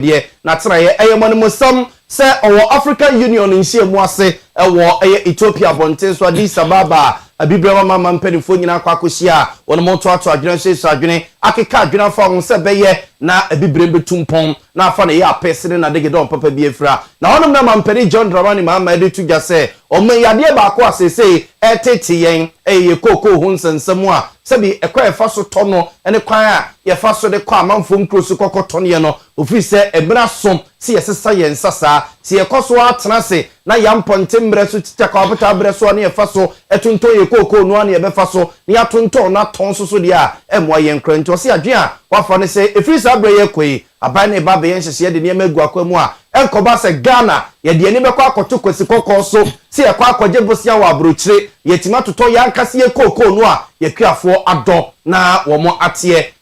ye na traye eyemonemusam se owo African Union nsie mu ase ewo Ethiopia bonten so Addis Ababa abibrewa mama mpanifo nyina kwakohia won mo to ato adwene so adwene akeka adwene fa won se beye na abibrem betumpon na afa na ye apesene na degedon papa bi efra na honom na mampani John Dramani mama ede tuja se o me yade ba ko asese etete yen eye koko hu nsensem a sebi ekwa efa so to no ene kwan a ye fa so de kwa amanfo nkrosu kokoto ne no ofi se ebra som si yesesa yen sasa si yekoso atena se na yamponte mbre so tita ka obeta bre so ne yefa so etunto ye koko no ne yebefa so ne atunto na ton so dia emwa yen kranto se adwen a wafa ne se efiri sa bre ye koi aban ne ba be yen hyehye de ne magu akwamu a enkoba se Ghana ye de ne bekọ akoto kwesi kokọ so si ye kwa akọje bosia wa abrochire yetima toto yankase ye koko no a ye kuafo ado na wo mo ate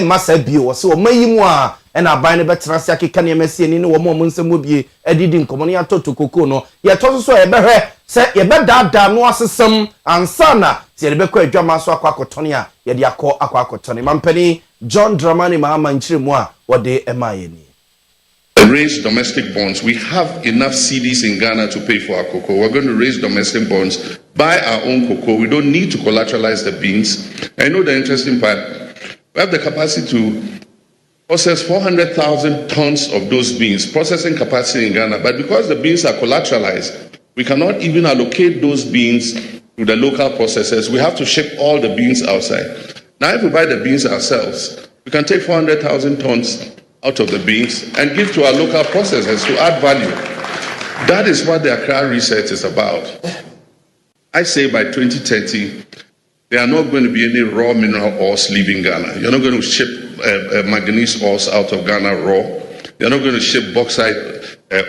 masa bio wo se wo mayimu a ena aban ne betena se akeka ne masie ni wo mo nsem obie adidi nkomo ne atoto koko no ye to so ye behwe se ye bedada no asesem ansana se ye bekọ adwama so akọtone a ye de akọtone mampani John Dramani Mahama nchiremu a wo de emayeni raise domestic bonds. We have enough CDs in Ghana to pay for our cocoa. We're going to raise domestic bonds, buy our own cocoa. We don't need to collateralize the beans. I know the interesting part. We have the capacity to process 400,000 tons of those beans, processing capacity in Ghana. But because the beans are collateralized, we cannot even allocate those beans to the local processors. We have to ship all the beans outside. Now, if we buy the beans ourselves, we can take 400,000 tons out of the beans and give to our local processors to add value. That is what the Accra research is about. I say by 2030, there are not going to be any raw mineral ores leaving Ghana. You're not going to ship manganese ores out of Ghana raw. You're not going to ship bauxite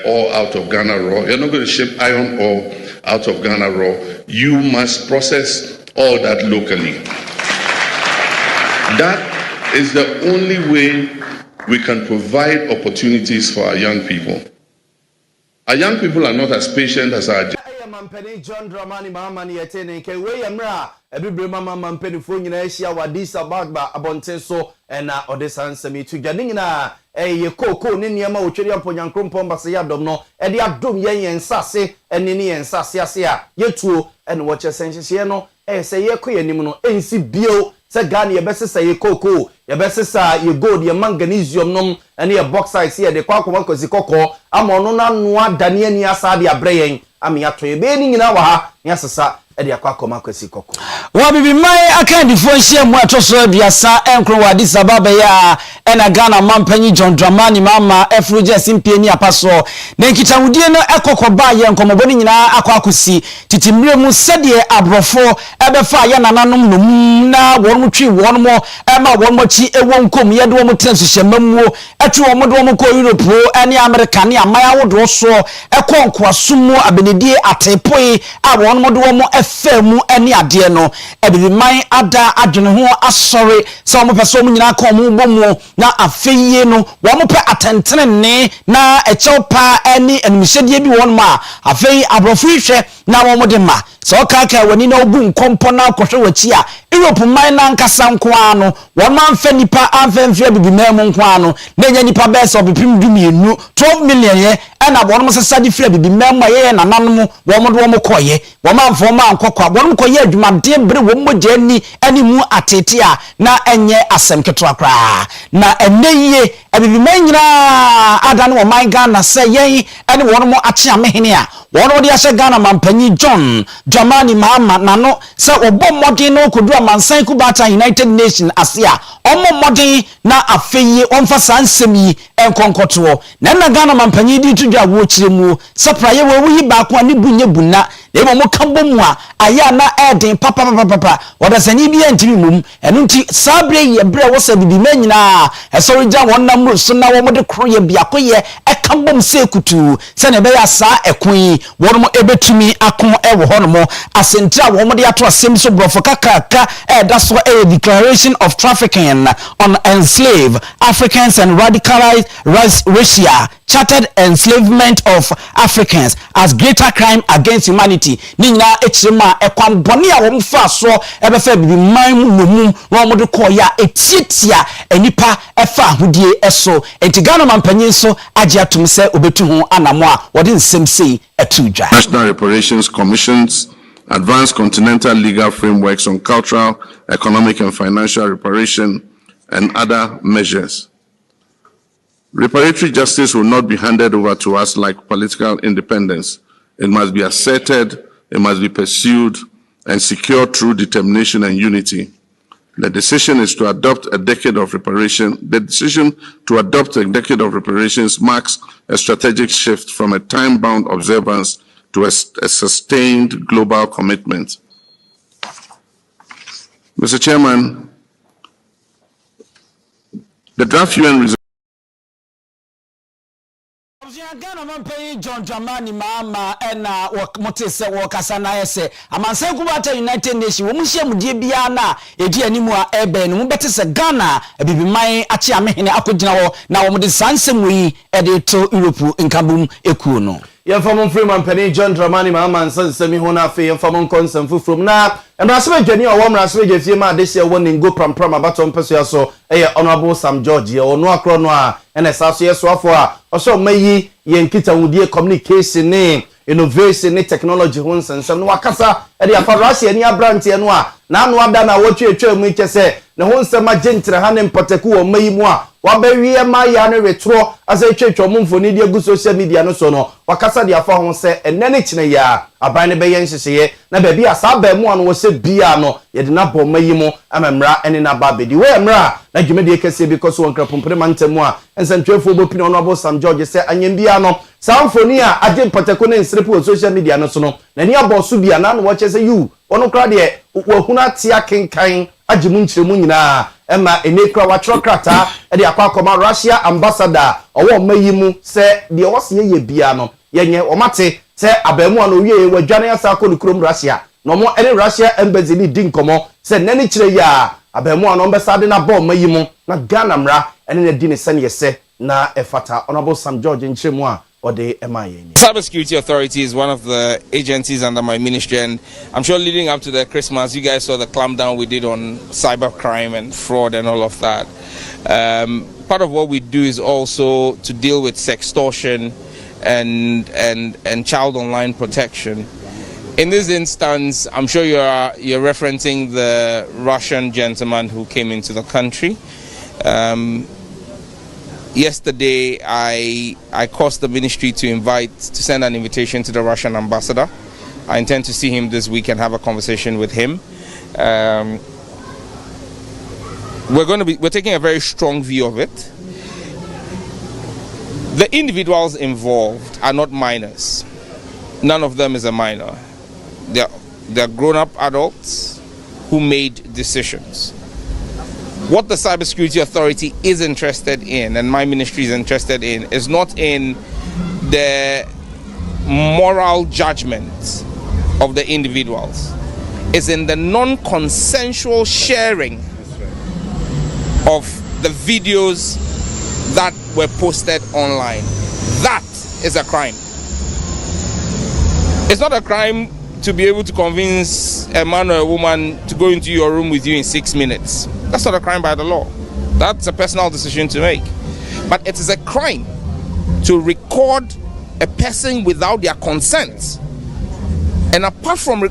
ore out of Ghana raw. You're not going to ship iron ore out of Ghana raw. You must process all that locally. That is the only way we can provide opportunities for our young people. Our young people are not as patient as our mampani John Dramani Mahama ni yetene ke we yamra ebibre mama mampani fo nyina ehia Addis Ababa abonten so na odesa nsemi tudwane nyina ye koko ne niam otweri amponyankrompo mbase ya dom no de adom yen nsase ene ne yen nsase ase a yetuo ene wo chesenhyehye no se ye koyanim no ensi bio se Ghana ye besesa ye koko ye besesa ye gold ye manganesium nom ene ye bauxite ye de kwakoma kosi kokko ama ono na noa dane ani asa de abreyen ami atoye be ni nyina wa ha ni asesa e de kwakoma kosi kokko wa bibi mai akandifo nhia mu atoso abiasa enkro wa Addis Ababa ya ena Ghana mampanyi John Dramani Mahama efruje simpie ni apaso na nkitawudie no ekokoba ye nkomoboni nyina akwakosi titimire mu sede abrofo ebefa ya nananom nom na wonmo twi wonmo ema wonmo chi ewo nkom ye de wonmo transuhyemamuo etwe wonmo de wonmo ko Europe ene America ne amaya wodo so ekonkwasomu abenedie atepoi a wonmo de wonmo efemu ene ade no ebibi man ada adwene ho asori se wonmo pese wonmo nyina ka wonmo bomu na afeye no wonmo pe atentene ne na echewpa ene enimhyedie bi wonma afeye abrofo hwe na wonmo de ma so kaka wani na obu nkompo na akohwe wachi a Europe man na nkasa nko ano won man fa nipa amfemfia bibi mem nko ano na nya nipa best obipim dumienu 12 million ye na won mo sesa di fia bibi mem ye na nanom won mo do mo koye won man fo man kokwa won mo koye adwumade bere won mo jani ani mu atete a na enye asem keto akra na eneye abibi man nyina adane won man Ghana se yen ene won mo ache amehene a won de ahye Ghana mampanyi John Dramani Mahama nano se obo modern no kodu amansan kubata United Nations asia omo modern na afeye onfa sansemi enkonkoto na Ghana mampanyi di tudwa wo kiremu se praye wo yi ba ko ani bunye bunna na mo kambo mu a aya na eden papa wodasani bi antimi mum enu nti sabre ye bre wo se bibi manyina esorija won namro so na wo de kro ye biakoye ekambom se kutu se ne be ya sa ekun won mo ebetumi akon ewo hono asentra wo mo de ato asem so brofo kakaka that's what a declaration of trafficking on enslaved Africans and radicalized Russia chartered enslavement of Africans as greater crime against humanity 2020 ni nyina echirema ekwan bone a wo mfa so ebefa bibi man mu nomum na wo de koya etietia enipa efa ahodie eso enti Ghana mampanyin so agye atum se obetu ho anamo a wo de nsem sei etudwa. National Reparations Commissions, advanced continental legal frameworks on cultural, economic and financial reparation and other measures. Reparatory justice will not be handed over to us like political independence. It must be asserted, it must be pursued, and secured through determination and unity. The decision to adopt a decade of reparations marks a strategic shift from a time-bound observance to a sustained global commitment. Mr. Chairman, the draft UN resolution Ghana mampanyin John Dramani Mahama ena motese wo kasa na yese amansan kubata United Nations wo muhye mudie bia na edi animu a ebe no betese Ghana abibiman achi amehene akogina wo na wo de sansem yi ede to Europe nkabum ekuo no yɛmfa Freeman Penny John Dramani Mahama nsɛnsɛmi ho na afei yɛmfa mo nkɔnsɛm foforom na mbrasebe adwani a ɔwɔ mbrasebe gyefie ma ade hye wɔ ne ngo prampram abato mpɛso ya so ɛyɛ honorable Sam George yɛ ɔno akro no a ɛna sa so yɛ soafo a ɔsɛ ɔmayi yɛ nkitawudie communication ne innovation ne technology ho nsɛnsɛm no wakasa ɛde afa Russia ni abrante no a na anu ada na wɔtwetwe mu kyɛ sɛ ne ho nsɛm agentre ha ne mpɔtaku wɔ mayi mu a wabawie ma ya ne retro asa twetwe mu mfoni de agu social media no so no wakasa de afa ho sɛ ɛnɛ ne kyene ya aban ne bɛyɛ nhyehyɛ na baabi a saa ba mu ano wɔ sɛ bia no yɛde na bɔ mayi mu amamra ɛne na ba bedi wɔ mra na dwumedi kɛse bi kɔ so wɔn krapompere mantamu a nsɛntwefo bopini ɔno abo Sam George sɛ anyem bia no saa mfoni a agye mpɔtaku ne nsrepo wɔ social media no so no na ni abɔ so bia na no wɔkyɛ sɛ yu ɔno kra de wɔhuna tia kenkan agye mu nkyeremu nyinaa ɛma enekra watwerɛ krata ɛde akɔ akɔma Russia ambassador ɔwɔ mayi mu sɛ deɛ wɔse yɛ bia no yɛnyɛ ɔmate sɛ abamu ano wie wadwane asa akɔ ne kurom Russia no mo ɛne Russia embassy ni di nkɔmɔ sɛ nani kyerɛ ya abamu ano mbɛsa de na bɔ mayi mu na Ghana mra ɛne na di ne sɛ ne yɛsɛ na ɛfata honorable Sam George nkyeremu a Cybersecurity Authority is one of the agencies under my ministry, and I'm sure leading up to the Christmas, you guys saw the clampdown we did on cybercrime and fraud and all of that. Part of what we do is also to deal with sextortion and child online protection. In this instance, I'm sure you're referencing the Russian gentleman who came into the country. Yesterday, I caused the ministry to send an invitation to the Russian ambassador. I intend to see him this week and have a conversation with him. We're taking a very strong view of it. The individuals involved are not minors. None of them is a minor. They're grown-up adults who made decisions. What the Cybersecurity Authority is interested in, and my ministry is interested in, is not in the moral judgment of the individuals. It's in the non-consensual sharing of the videos that were posted online. That is a crime. It's not a crime to be able to convince a man or a woman to go into your room with you in 6 minutes. That's not a crime by the law. That's a personal decision to make. But it is a crime to record a person without their consent. And apart from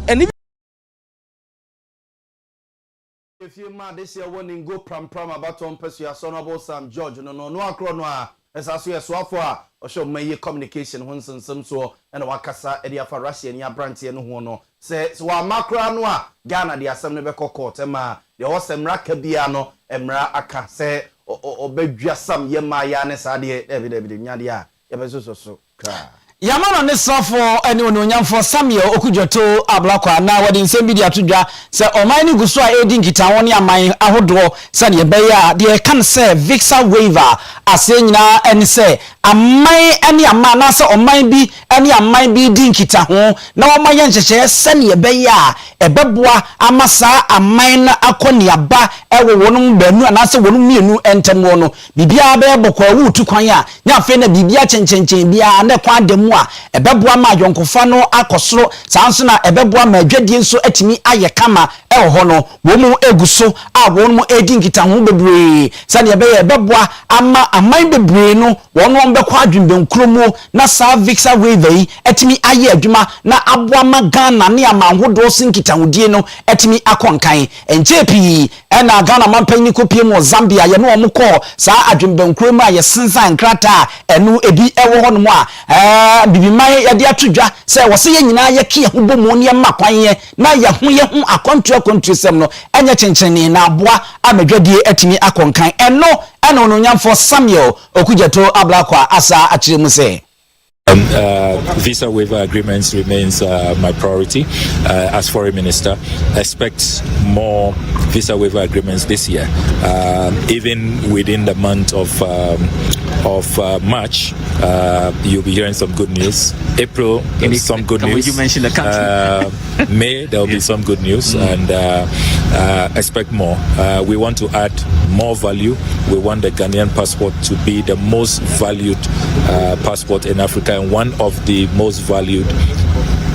if you mad this year when go pram about on person your son about Sam George no akro no a esaso yesoafo a osho maye communication ho nsensem so na wakasa e dia fa Russia ni abrante no ho no se wa makra no a Ghana de asem ne be court ma de wo semra ka bia no emra aka se obadwa sam ye ma ya ne sa de David nyade a ye be so kra Yamano ne sofo ene ononyamfo Samuel Okudwoto ablakwa na wodi nsem bi dia todwa se oman ni guso a edi nkita woni aman ahodo se ne be ya de kan se visa waiver ase nyina ene se amman ene ama na se oman bi ene amman bi di nkita ho na woma ye nhyehyɛ sane ebeya ebeboa amasa amman na akoniaba ewo wonum banu anase wonum mienu entemo no bibia be bokwa wutu kwan a nya afi na bibia chenchenchen bia na kwa demu a ebeboa ma yonkofa no akosoro sanso na ebeboa ma adwadie nso atimi aye kama ewo ho no womu eguso a wonum edi nkita ho bebre sane ebeya ebeboa ama amman bebre no wonum be kwa adwemben kromo na sa visa waiver yi atimi aye adwuma na aboa ma Ghana ne amanhodo sinkita hodie no atimi akonkan enchepi ena Ghana mampanyi kopie mo Zambia ye no omukọ sa adwemben kromo a ye sensan krata enu ebi ewo ho no a bibiman ye de atodwa se wo se ye nyina ye ke ho bomu ne makwan ye na ye ho akontu sem no enye chencheni na aboa amadwadie atimi akonkan eno ena ononyamfo Samuel Okujeto Ablakwa asa akire mu se visa waiver agreements remains my priority as foreign minister. Expect more visa waiver agreements this year. Even within the month of March, you'll be hearing some good news. April, some good news. You mention the country. May, there will be some good news, and expect more. We want to add more value. We want the Ghanaian passport to be the most valued passport in Africa, and one of the most valued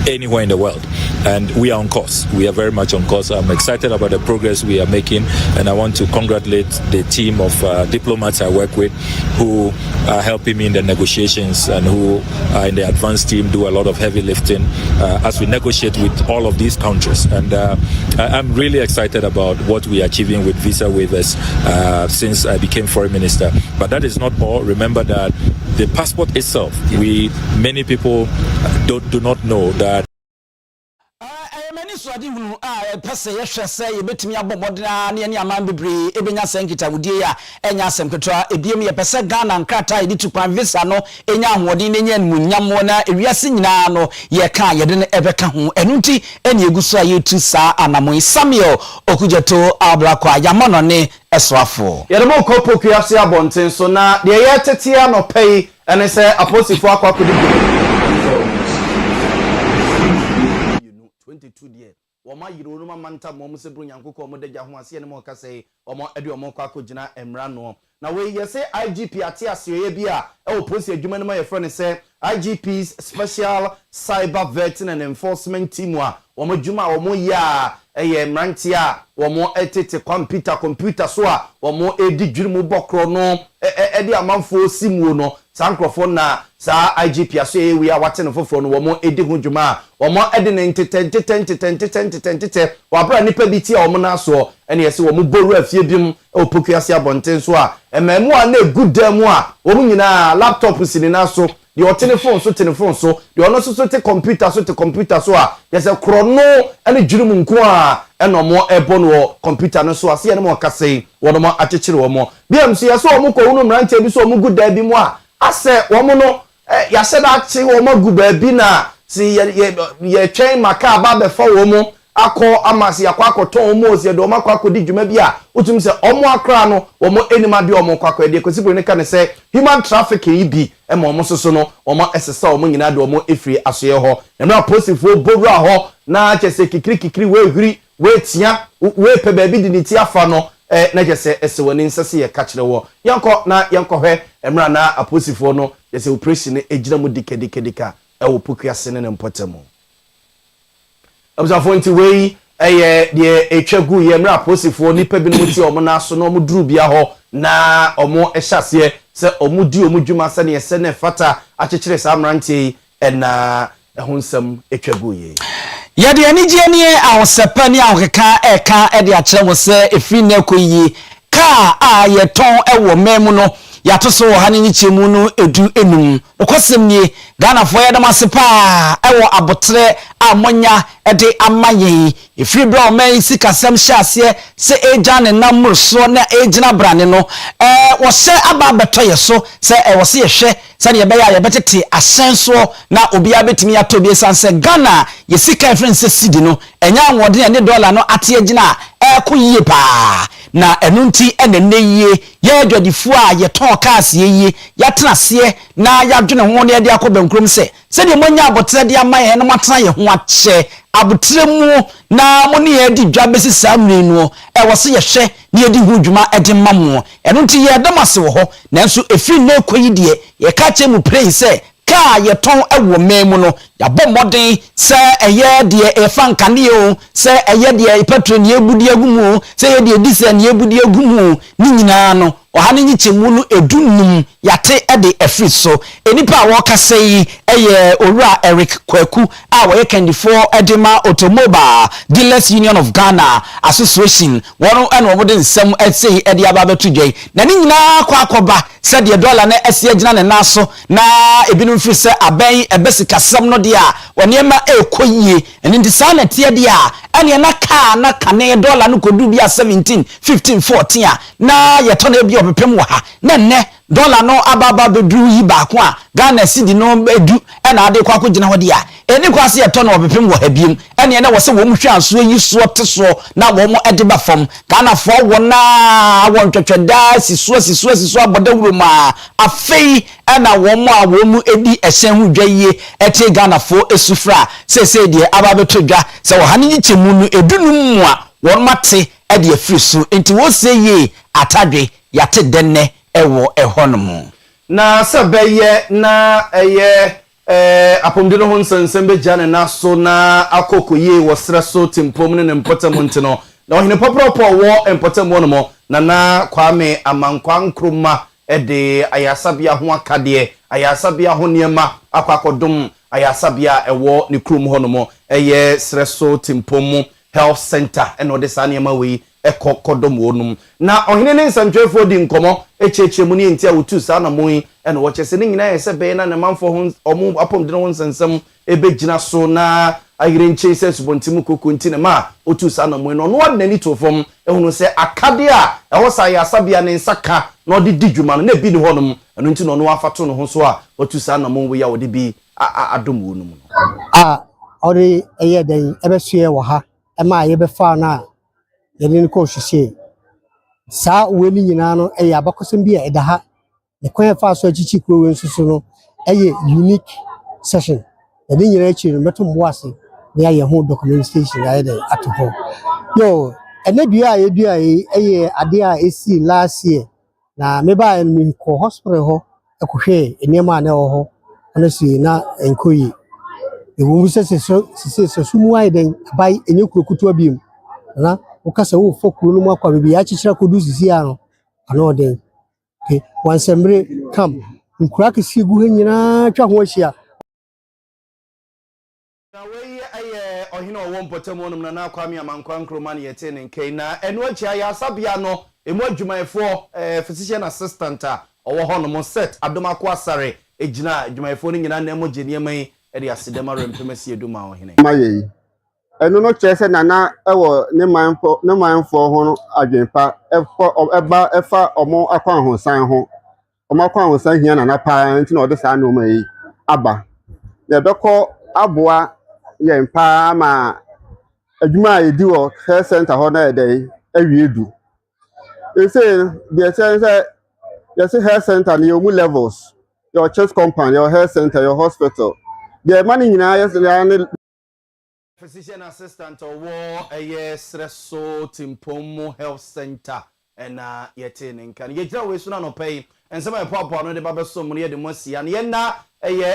anywhere in the world, and we are on course. We are very much on course. I'm excited about the progress we are making, and I want to congratulate the team of diplomats I work with who are helping me in the negotiations and who are in the advanced team, do a lot of heavy lifting as we negotiate with all of these countries. And I'm really excited about what we are achieving with visa waivers since I became foreign minister. But that is not all. Remember that the passport itself, many people do not know that so adi hunu pese ye hwese ye betimi abomodena ne ne aman bebre ebenya senkita wudie ya enya asem ketwa ebiem ye pese Ghana nkrata ye ditukwan visa no enya ahodi ne nya nmunyam na ewiase nyina no ye ka ye de ne ebeka ho enunti eni eguso aye tu sa anamon Samuel Okujeto Ablakwa yamono ne eswafo ye de mo kopo kuase abonten so na de ye tetia no pay ene se aposifo akwakodi 22 die woma yiro no manta mom se bru nyankoko omo dagya ho ase ne mo ka sei omo ade omo kwa kogina emra no na we ye say IGP ate aseye bi a e police adwuma no ma ye frone say IGP's special cyber vetting and enforcement team a omo dwuma omo ya eye mranti a omo etete computer so a omo edi dwirimu bokro no edi amanfo simu no sankrofo na sa IGP aso we are watching foforo no womo edi ho dwuma womo edi ne ntete wabra nipa bi ti a womo na so ene yesi womo boru afie bim opokuase abonten so a emamu a na egudam a womo nyina laptop sini na so the telephone so the ono so te computer so a yesi krono ene dwirimu nko a ene omo ebo no computer no so ase ene mo kasei wono akekere womo biamsi yesi womo ko hunu mrante bi so womo guda bi mu a ase womo no ya se da chi womo guba bi na si ye twen maka ba be fa womo akọ amasi akwakoton womo osie do womo akodi dwuma bi a utum se omo akra no womo enima de womo kwakọ de kosibro ne ka ne se human trafficking ibi e mo soso no womo esesa womo nyina de womo efiri asoye ho na posifo bowura ho na chese kikiri we huri we tia we pe ba bi di ni tia fa no na jese esewoni nsese ye ka kire wo yanko hwe emra na aposifo no jese operation ejira mu dikadika ewo pokuase ne mpotemo abuzafo nti wei eye de etwagu ye emra aposifo nipa bi no ti omo na so no omo duru bia ho na omo ehyase se omo di omo dwuma se ne yese ne fata akekere sa amrantie na ehonsam etwagu ye yade anigye ne awsepa ne awkeka eka de akere wo se efi na koyi ka a yeton ewo memu no yato so ha ne nyichemu no edu enum okosem nie Ghana fo yedam asepa ewo abotre amonya de amaye efiri bra o man sikasem hyase se eja ne namurso na ejina brane no wo se aba beto yeso se wo se yehwe se ne be ya ye betete asenso na obi abetimi atobi sanse Ghana yesika efrense sidi no enya anwode ne dollar no ate ejina ko yie pa na enunti eneneye ye adwadifo a ye ton kaase ye yatenase na yadwene ho ne de akobenkrom se de monya abotre de amaye na matena ye ho ache abotre mu na mo ne ye di dwa besi samri no wo se ye hwe ne ye di hu dwuma de mammo enunti ye damase wo ho nanso efi na ekoyi de ye ka che mu pray se ka ye ton ewo memu no ya bɔ modern se eye de e fanka ne o se eye de petrol ne ebudi agumu se ye de diesel ne ebudi agumu ni nyina no ohane nyi chemu no edunum yate de efri so enipa wo kasa yi eye owura Eric Kwaku a wo ye kandifo edema automobile dealers union of Ghana association wono ene wo de nsem etsei ede aba betudwai na ni nyina kwa akoba se de dollar na ese agina ne naso na ebinum firi se aban ebesikasam no de a wonema ekoyie eni ndi sa na tie de a ene na ka na kane dollar no kodu bia 17 15 14 a na yeto na bia obepem wa ha na ne dollar no ababa bedru yi ba ko a Ghana cedi no edu ena ade kwa akogina ho de a eni kwa se yeto na obepem wa ha biem ene na wo se wo mu hwe anso yi so te so na wo mu ede ba fam Ghana fo wo na wo ntwetweda siso abodawuro ma afei ena wo mu a wo mu edi ehyen hu dwaye ete Ghana fo esufra se de aba betodwa se wo hanin chemu no edunum mu a wo mate ede afiri so enti wo se ye atadwe yate denne ewo ehonom na sabeye na eye apomdino ho nsensem be jane na so na akokoye wo sra so timpom ne mpotam ntino na ohine popropo wo mpotam wo no na Kwame Amankwa Nkrumah ede ayasabia ho akade ayasabia ho niema akwakodom ayasabia ewo ne krum ho no eye sra so timpom health center eno de sa niema we ekokodom wonum na ohine ne nsantwefo di nkomo echechemu ne ntia wotu sa na moyi eno wo chese ne nyina yese be na ne manfo ho omu apomdino ho nsensem ebegina so na ayire nche se subontimu kokonti ne ma otu sa na moyi no no wadna ni tofom ehunu se akade a ewo sa ya sabia ne nsaka na odi didwuma no na bi ne honum eno nti no no afato no ho so a otu sa na moyi ya odi bi adom wonum ori eye den ebesue wo ha ema ye be fa na yɛne ko hwehye saa woni nyina no ɛyɛ abakɔsɛm bi a ɛda ha ne kwan fa so achichi kuro we nsusu no ɛyɛ unique session yɛne nyina achi no meto mbo ase na yɛ ho documentation ayɛ de atopo yo ɛna dua a yɛdua yi ɛyɛ ade a esi last year na me ba en ko hospital ho ɛkɔhwɛ enema na ɛwɔ ho ana si na enkoyi ewu mu sese so mu ayɛ den bai enye kurokutu abiem na ukasa wo fokuru no mu akwa bibi ya chichira kodu sisi ano ano den okay wansembre kam nkura kesi gu ha nyina twa ho ahia na we aye ohina owo mpotem wonum na Kwame Amankwa Nkrumah yete ne nkai na enu achi aya sabia no emu adwumayefo physician assistant a owo ho no mo set adomako asare ejina adwumayefo no nyina na emu geniemai e de asedema rempemasi eduma ohina maye enu no chese nana ewo ne manfo ho no adwenpa eba efa omo akwan ho san ho omo akwan ho san hia nana pa nti na ode sa na omo yi aba ye beko aboa ye mpa ma adwuma edi wo health center ho na ede awiedu e say the say you say health center ni omu levels your church compound your health center your hospital the money nyina yes physician assistant owo sreso timpom health center ena yete nkan yejira we so na no pay ensema epoapo no de babeso mu ye de mosia na na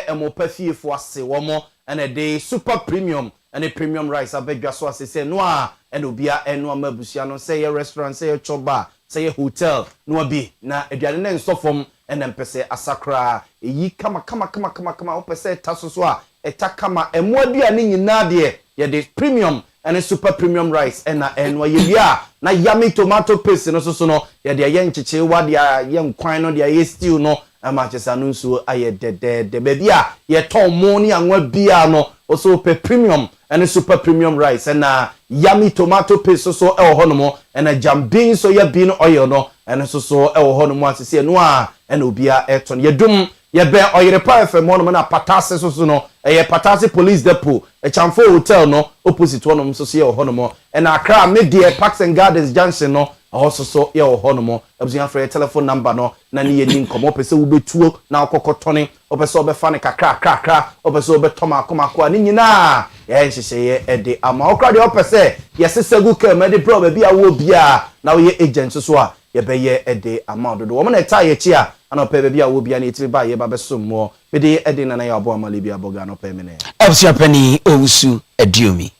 emopafiefo ase wo mo ena de super premium ena premium rice abedwa so ase se no a ena obia eno amabusia no say restaurant say choba say hotel no bi na aduane na nsofom ena mpese asakra eyi kama opese tasoso a etakama emodua ni nyina de ye de premium and super premium rice ena enwa yewia na yummy tomato paste no so no ye de ye ncheche wa de ye nkwan no de ye stew no ama chesa no nso aye de bebia ye ton mo ni anwa bia no also per premium and super premium rice ena yummy tomato paste so e ho no mo ena jambin so ye bean oil no ena so e ho no mo asese no a ena obia eton ye dum ye be oyerepa fm no na patase so no eye patase police depot e chamfo hotel no opposite one so ye ho no mo ena Accra Media Parks and Gardens Junction no also so ye ho no mo abusua frɛ telephone number no na ne yeni nkomo pese wo betuo na okokotone opese obefa ne kakra opese obetoma akomako ani nyina ye nhyehyeye ede ama okra de opese yesesegu kam ede pro ba bia wo bia na wo ye agent so a ye beye ede ama dodo wo na ta ye chi a ana ope ba bia wo bia na etimi ba ye ba besom mo bede ede na na ya abo amale bia boga no pe mene abusua pani owusu adiomi